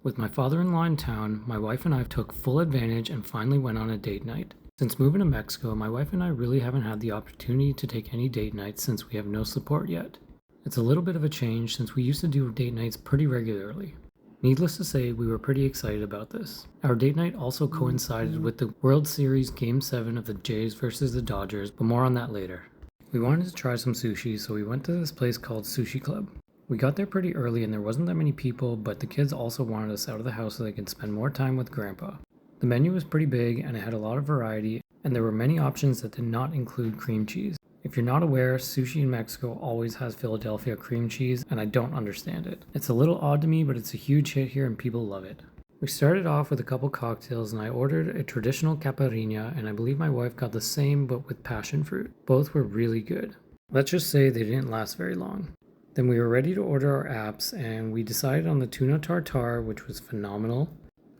With my father-in-law in town, my wife and I took full advantage and finally went on a date night. Since moving to Mexico, my wife and I really haven't had the opportunity to take any date nights since we have no support yet. It's a little bit of a change since we used to do date nights pretty regularly. Needless to say, we were pretty excited about this. Our date night also coincided with the World Series Game 7 of the Jays versus the Dodgers, but more on that later. We wanted to try some sushi, so we went to this place called Sushi Club. We got there pretty early and there wasn't that many people, but the kids also wanted us out of the house so they could spend more time with Grandpa. The menu was pretty big and it had a lot of variety, and there were many options that did not include cream cheese. If you're not aware, sushi in Mexico always has Philadelphia cream cheese, and I don't understand it. It's a little odd to me, but it's a huge hit here and people love it. We started off with a couple cocktails and I ordered a traditional caipirinha, and I believe my wife got the same but with passion fruit. Both were really good. Let's just say they didn't last very long. Then we were ready to order our apps and we decided on the tuna tartare, which was phenomenal,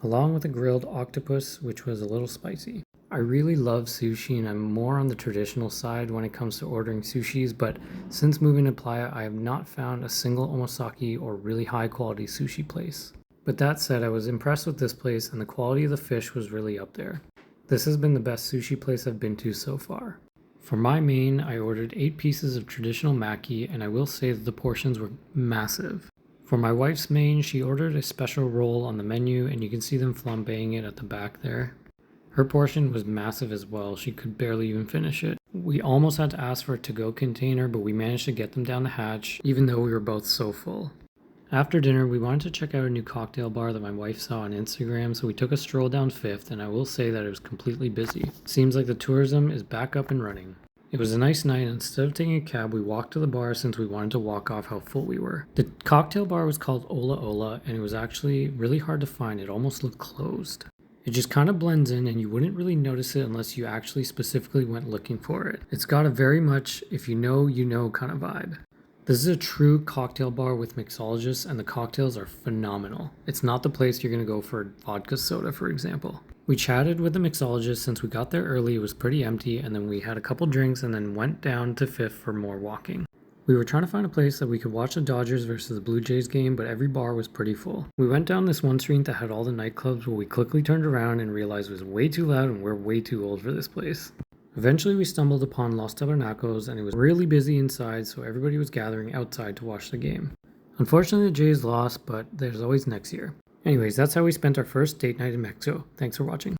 along with a grilled octopus, which was a little spicy. I really love sushi and I'm more on the traditional side when it comes to ordering sushis, but since moving to Playa, I have not found a single omasaki or really high quality sushi place. But that said, I was impressed with this place and the quality of the fish was really up there. This has been the best sushi place I've been to so far. For my main, I ordered 8 pieces of traditional maki, and I will say that the portions were massive. For my wife's main, she ordered a special roll on the menu, and you can see them flambeing it at the back there. Her portion was massive as well, she could barely even finish it. We almost had to ask for a to-go container, but we managed to get them down the hatch, even though we were both so full. After dinner, we wanted to check out a new cocktail bar that my wife saw on Instagram, so we took a stroll down 5th, and I will say that it was completely busy. Seems like the tourism is back up and running. It was a nice night, and instead of taking a cab, we walked to the bar since we wanted to walk off how full we were. The cocktail bar was called Ola Ola, and it was actually really hard to find. It almost looked closed. It just kind of blends in, and you wouldn't really notice it unless you actually specifically went looking for it. It's got a very much if you know kind of vibe. This is a true cocktail bar with mixologists, and the cocktails are phenomenal. It's not the place you're going to go for vodka soda, for example. We chatted with the mixologist since we got there early. It was pretty empty, and then we had a couple drinks and then went down to 5th for more walking. We were trying to find a place that we could watch the Dodgers versus the Blue Jays game, but every bar was pretty full. We went down this one street that had all the nightclubs, but we quickly turned around and realized it was way too loud and we're way too old for this place. Eventually we stumbled upon Los Tabernacos, and it was really busy inside, so everybody was gathering outside to watch the game. Unfortunately the Jays lost, but there's always next year. Anyways, that's how we spent our first date night in Mexico. Thanks for watching.